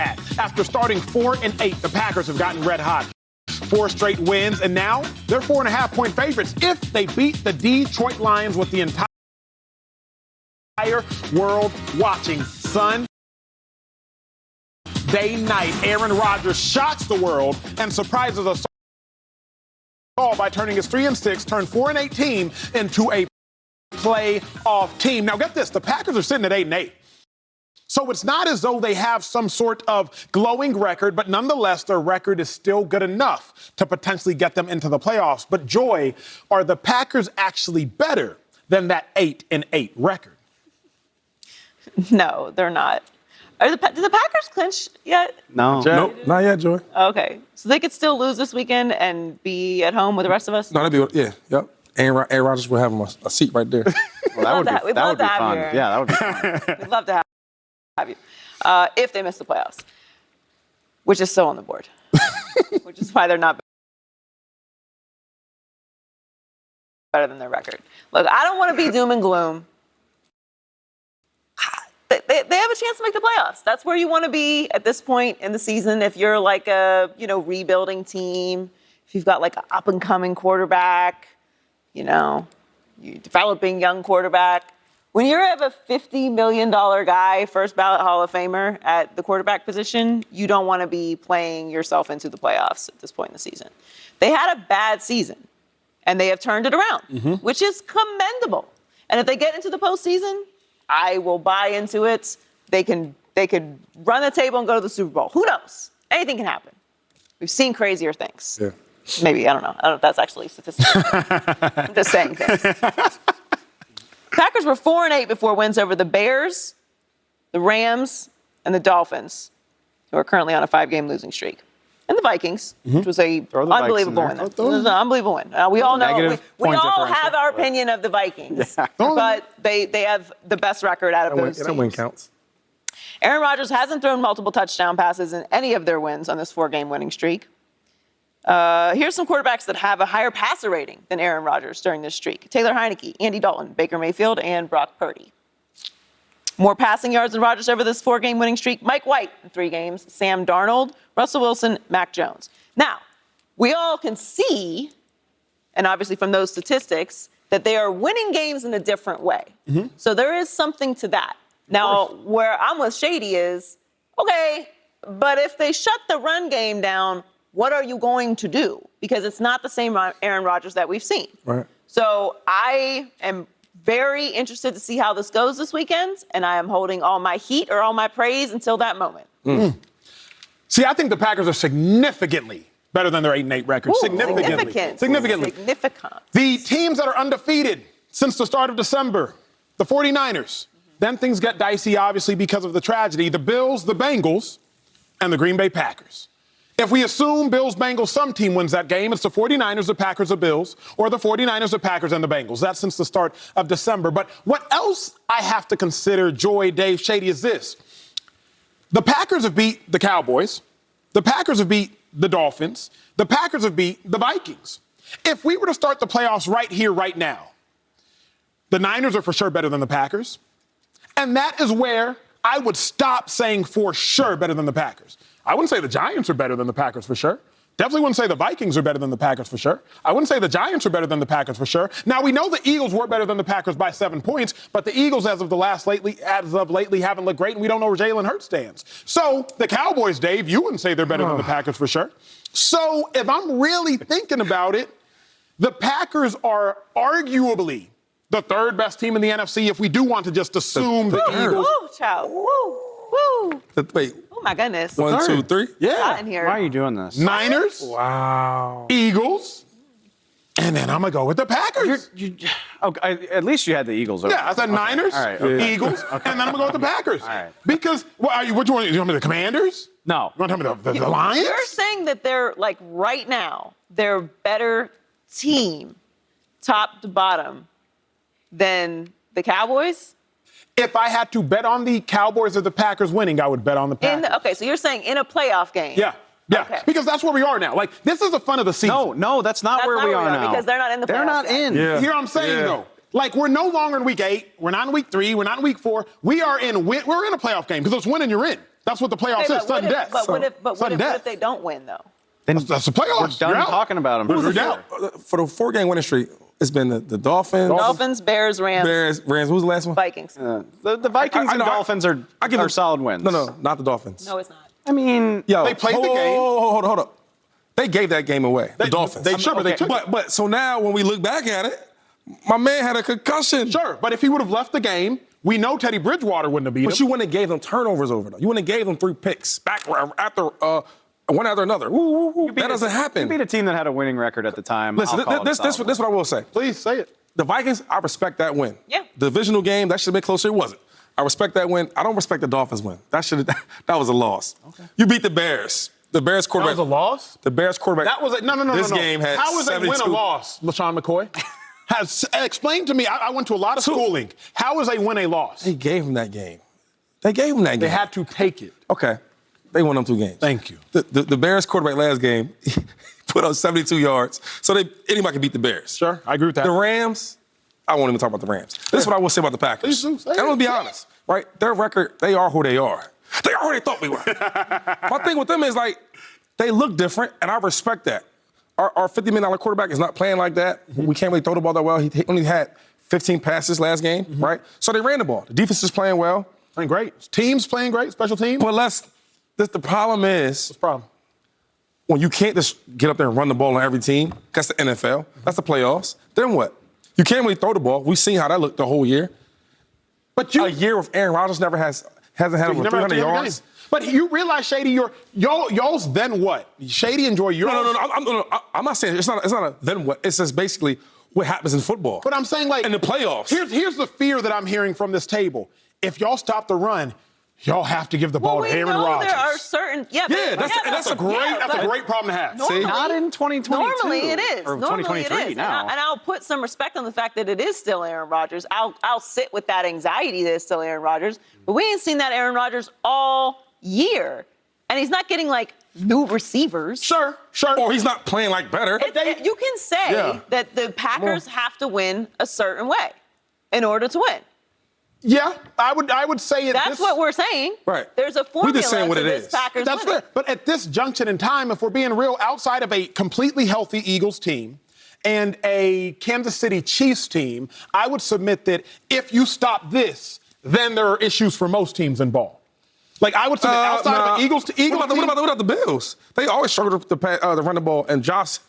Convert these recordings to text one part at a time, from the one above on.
After starting 4-8, the Packers have gotten red hot. 4 straight wins, and now they're 4.5-point favorites if they beat the Detroit Lions with the entire world watching. Sunday night, Aaron Rodgers shocks the world and surprises us all by turning his 3-6, turned 4-8 team into a playoff team. Now get this, the Packers are sitting at 8-8. So it's not as though they have some sort of glowing record, but nonetheless, their record is still good enough to potentially get them into the playoffs. But Joy, are the Packers actually better than that 8-8 record? No, they're not. Did the Packers clinch yet? No. Nope, not yet, Joy. Okay. So they could still lose this weekend and be at home with the rest of us? No, that'd be, yep. Aaron Rodgers will have him a seat right there. Well, that would be fun. You. Yeah, that would be fun. We'd love to have you if they miss the playoffs, which is still on the board, which is why they're not better than their record. Look, I don't want to be doom and gloom. They have a chance to make the playoffs. That's where you want to be at this point in the season. If you're like a rebuilding team, if you've got like an up and coming quarterback, you're developing young quarterback. When you have a $50 million guy, first ballot Hall of Famer at the quarterback position, you don't want to be playing yourself into the playoffs at this point in the season. They had a bad season, and they have turned it around, which is commendable. And if they get into the postseason, I will buy into it. They could run the table and go to the Super Bowl. Who knows? Anything can happen. We've seen crazier things. Yeah. Maybe, I don't know if that's actually statistical. I'm just saying things. Packers were 4-8 before wins over the Bears, the Rams, and the Dolphins, who are currently on a 5-game losing streak. And the Vikings, which was an unbelievable win. It was an unbelievable win. We all know, we all have our opinion of the Vikings, but they have the best record out of those teams. That win counts. Aaron Rodgers hasn't thrown multiple touchdown passes in any of their wins on this 4-game winning streak. Here's some quarterbacks that have a higher passer rating than Aaron Rodgers during this streak. Taylor Heineke, Andy Dalton, Baker Mayfield, and Brock Purdy. More passing yards than Rodgers over this 4-game winning streak. Mike White in 3 games, Sam Darnold, Russell Wilson, Mac Jones. Now, we all can see, and obviously from those statistics, that they are winning games in a different way. So there is something to that. Now, where I'm with Shady is, okay, but if they shut the run game down, what are you going to do? Because it's not the same Aaron Rodgers that we've seen. Right. So I am very interested to see how this goes this weekend, and I am holding all my heat or all my praise until that moment. See, I think the Packers are significantly better than their 8-8 record. Significantly. The teams that are undefeated since the start of December, the 49ers. Then things get dicey, obviously, because of the tragedy. The Bills, the Bengals, and the Green Bay Packers. If we assume Bills-Bengals, some team wins that game, it's the 49ers, the Packers, the Bills, or the 49ers, the Packers, and the Bengals. That's since the start of December. But what else I have to consider, Joy, Dave, Shady, is this. The Packers have beat the Cowboys. The Packers have beat the Dolphins. The Packers have beat the Vikings. If we were to start the playoffs right here, right now, the Niners are for sure better than the Packers. And that is where I would stop saying for sure better than the Packers. I wouldn't say the Giants are better than the Packers for sure. Definitely wouldn't say the Vikings are better than the Packers for sure. I wouldn't say the Giants are better than the Packers for sure. Now, we know the Eagles were better than the Packers by 7 points, but the Eagles, as of lately, haven't looked great, and we don't know where Jalen Hurts stands. So the Cowboys, Dave, you wouldn't say they're better than the Packers for sure. So if I'm really thinking about it, the Packers are arguably the 3rd best team in the NFC if we do want to just assume the Eagles. Woo, child. Woo. Wait. Oh, my goodness. 1, 2, 3? Yeah. In here. Why are you doing this? Niners. Wow. Eagles. And then I'm going to go with the Packers. Okay, at least you had the Eagles over. Yeah, I said Niners, Eagles, and then I'm going to go with the Packers. All right. Because, what do you want? You want me the Commanders? No. You want to tell me the Lions? You're saying that they're, like, right now, they're better team, top to bottom, than the Cowboys? If I had to bet on the Cowboys or the Packers winning, I would bet on the Packers. Okay, so you're saying in a playoff game. Yeah. Okay. Because that's where we are now. Like, this is the fun of the season. No, that's not where we are now. Because they're not in the playoffs. They're not in. Yeah. Here I'm saying, though. Like, we're no longer in week 8. We're not in week 3. We're not in week 4. We're in a playoff game because it's winning you're in. That's what the playoffs is. Sudden death. But what if they don't win, though? Then that's the playoffs. We're done talking about them. We're down. For the 4-game winning streak, it's been the Dolphins, Bears, Rams. Rams. Who's the last one? Vikings. The Vikings and Dolphins are solid wins. No, not the Dolphins. No, it's not. I mean, they played the game. Hold up. They gave that game away. The Dolphins. They took it. But so now when we look back at it, my man had a concussion. Sure, but if he would have left the game, we know Teddy Bridgewater wouldn't have beat him. But you wouldn't have gave them turnovers over though. You wouldn't have gave them 3 picks back after one after another. That doesn't happen. You beat a team that had a winning record at the time. Listen, this is what I will say. Please say it. The Vikings, I respect that win. Yeah. Divisional game, that should have been closer. It wasn't. I respect that win. I don't respect the Dolphins win. That was a loss. Okay. You beat the Bears. The Bears quarterback. That was a loss? The Bears quarterback. That was no. This game had How is 72. a win a loss, LaShawn McCoy? Explain to me. I went to a lot of schooling. How is a win a loss? They gave him that game. They had to take it. Okay. They won them 2 games. Thank you. The Bears quarterback last game put up 72 yards. So anybody can beat the Bears. Sure, I agree with that. The Rams, I won't even talk about the Rams. This is what I will say about the Packers. Please do. Say and I'm going to be honest, right? Their record, they are who they are. They are who they thought we were. My thing with them is, like, they look different, and I respect that. Our $50 million quarterback is not playing like that. Mm-hmm. We can't really throw the ball that well. He only had 15 passes last game, right? So they ran the ball. The defense is playing well. Playing great. Teams playing great, special teams. But the problem is, what's the problem? When you can't just get up there and run the ball on every team, that's the NFL, that's the playoffs, then what? You can't really throw the ball. We've seen how that looked the whole year. But a year with Aaron Rodgers hasn't had over 300 yards. But you realize, Shady, y'all's then what? Shady enjoy yours. No. I'm not saying it's not a then what. It's just basically what happens in football. But I'm saying, like, in the playoffs. Here's the fear that I'm hearing from this table. If y'all stop the run, y'all have to give the ball to Aaron Rodgers. There are certain, that's a great problem to have. Normally, not in 2022. Normally it is. Or 2023 now. And I'll put some respect on the fact that it is still Aaron Rodgers. I'll sit with that anxiety that it's still Aaron Rodgers. But we ain't seen that Aaron Rodgers all year. And he's not getting, like, new receivers. Sure. Or he's not playing, like, better. You can say that the Packers have to win a certain way in order to win. Yeah, I would say it. That's what we're saying. Right. There's a formula just saying what to it this is. Packers That's winning. fair. But at this junction in time, if we're being real, outside of a completely healthy Eagles team and a Kansas City Chiefs team, I would submit that if you stop this, then there are issues for most teams in ball. Like, I would submit outside of the Eagles to Eagles. What about the Bills? They always struggle to run the ball, and Josh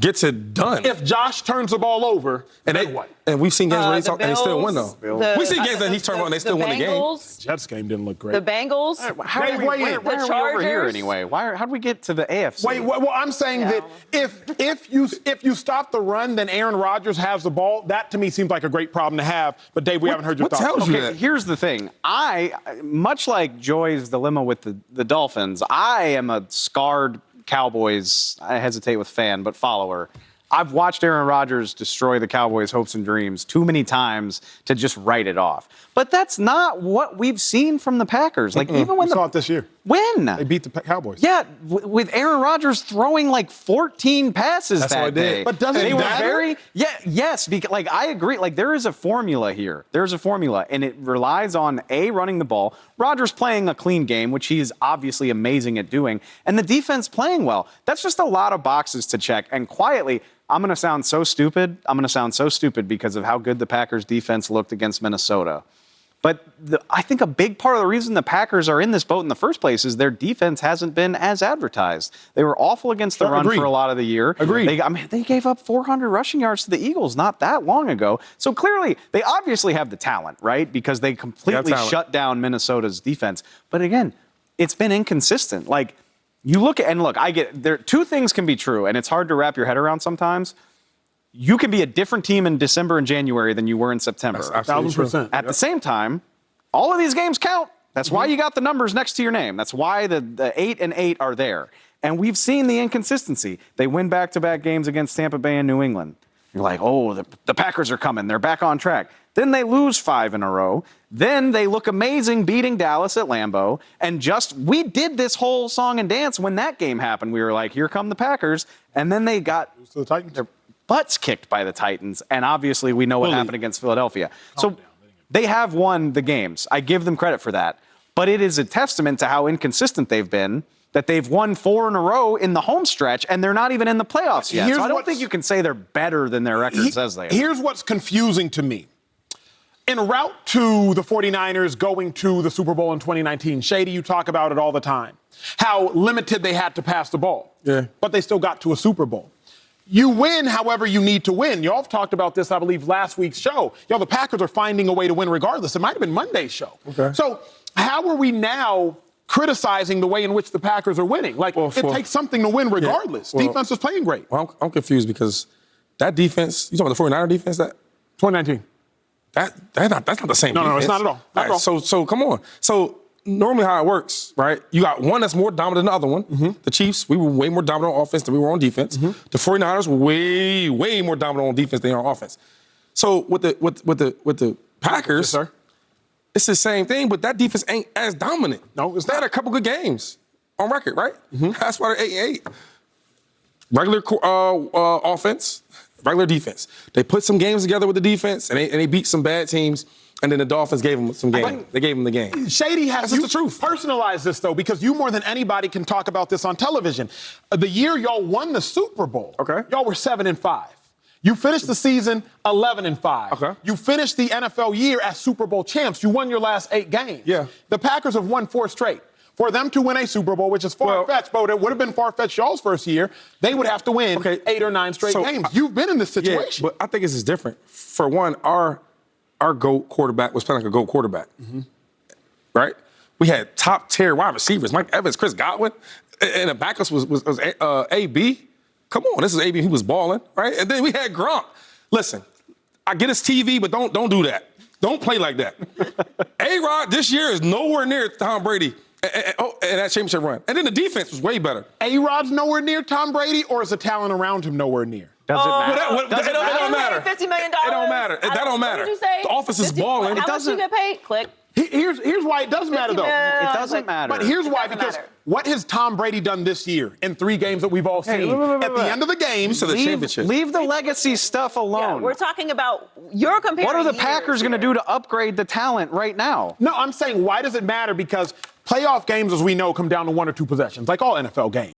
gets it done. If Josh turns the ball over, then what? And we've seen games where and they still win, though. Bills. We've seen games that he's turned on and they still win the game. Jets game didn't look great. The Bengals. How are we over here anyway? How do we get to the AFC? Well, I'm saying that if you stop the run, then Aaron Rodgers has the ball. That to me seems like a great problem to have. But Dave, we haven't heard your thoughts. What tells you that? Here's the thing. Much like Joy's dilemma with the Dolphins, I am a scarred Cowboys, I hesitate with fan, but follower. I've watched Aaron Rodgers destroy the Cowboys' hopes and dreams too many times to just write it off. But that's not what we've seen from the Packers. Like, even when we saw it this year. When? They beat the Cowboys. Yeah, with Aaron Rodgers throwing like 14 passes that day. But doesn't it matter? Yes, because, like, I agree. Like, there is a formula here. There's a formula, and it relies on, running the ball, Rodgers playing a clean game, which he is obviously amazing at doing, and the defense playing well. That's just a lot of boxes to check. And quietly, I'm going to sound so stupid. Because of how good the Packers defense looked against Minnesota. But I think a big part of the reason the Packers are in this boat in the first place is their defense hasn't been as advertised. They were awful against the run for a lot of the year. Agreed. They gave up 400 rushing yards to the Eagles not that long ago. So clearly, they obviously have the talent, right? Because they completely shut down Minnesota's defense. But again, it's been inconsistent. Like, you look at, and look, I get there. Two things can be true, and it's hard to wrap your head around sometimes. You can be a different team in December and January than you were in September. 1,000%. At the same time, all of these games count. That's why you got the numbers next to your name. That's why the 8-8 are there. And we've seen the inconsistency. They win back-to-back games against Tampa Bay and New England. You're like, oh, the Packers are coming. They're back on track. Then they lose 5 in a row. Then they look amazing beating Dallas at Lambeau. And we did this whole song and dance when that game happened. We were like, here come the Packers. And then they got the Titans. Their butts kicked by the Titans. And obviously we know what happened against Philadelphia. So they have won the games. I give them credit for that. but it is a testament to how inconsistent they've been that they've won 4 in a row in the home stretch, and they're not even in the playoffs yet. So I don't think you can say they're better than their record says they are. Here's what's confusing to me. En route to the 49ers going to the Super Bowl in 2019, Shady, you talk about it all the time, how limited they had to pass the ball. Yeah. But they still got to a Super Bowl. You win however you need to win. Y'all have talked about this, I believe, last week's show. The Packers are finding a way to win regardless. It might have been Monday's show. Okay. So how are we now criticizing the way in which the Packers are winning? Like, it takes something to win regardless. Yeah, Defense is playing great. Well, I'm confused because that defense, you talking about the 49er defense? 2019. That's not the same defense. No, it's not at all. Not at all. So come on. So normally how it works, right? You got one that's more dominant than the other one. Mm-hmm. The Chiefs, we were way more dominant on offense than we were on defense. Mm-hmm. The 49ers were way more dominant on defense than on offense. So with the Packers, yes, sir. It's the same thing, but that defense ain't as dominant. No, it's they not. had a couple good games on record, right? Mm-hmm. That's why they're 8-8. Regular offense, regular defense. They put some games together with the defense, and they beat some bad teams. And then the Dolphins gave them some game. They gave them the game. Shady has the truth. Personalized this, though, because you more than anybody can talk about this on television. The year y'all won the Super Bowl, y'all were 7-5. You finished the season 11-5. Okay. You finished the NFL year as Super Bowl champs. You won your last 8 games. Yeah. The Packers have won 4 straight. For them to win a Super Bowl, which is far-fetched, but it would have been far-fetched y'all's first year, they would have to win 8 or 9 straight games. You've been in this situation. Yeah, but I think this is different. For one, our GOAT quarterback was playing like a GOAT quarterback, right? We had top-tier wide receivers, Mike Evans, Chris Godwin, and the backups was AB. Come on, this is AB. He was balling, right? And then we had Gronk. Listen, I get his TV, but don't do that. Don't play like that. A-Rod this year is nowhere near Tom Brady and that championship run. And then the defense was way better. A-Rod's nowhere near Tom Brady, or is the talent around him nowhere near? Does it matter? It don't matter. $50 million. It don't matter. That don't matter. What did you say? The offense is balling. How much you get paid? Click. Here's why it does matter, though. It doesn't matter. But here's why, because what has Tom Brady done this year in 3 games that we've all seen? At the end of the game, leave the legacy stuff alone. Yeah, we're talking about your comparing. What are the Packers going to do to upgrade the talent right now? No, I'm saying why does it matter? Because playoff games, as we know, come down to 1 or 2 possessions, like all NFL games.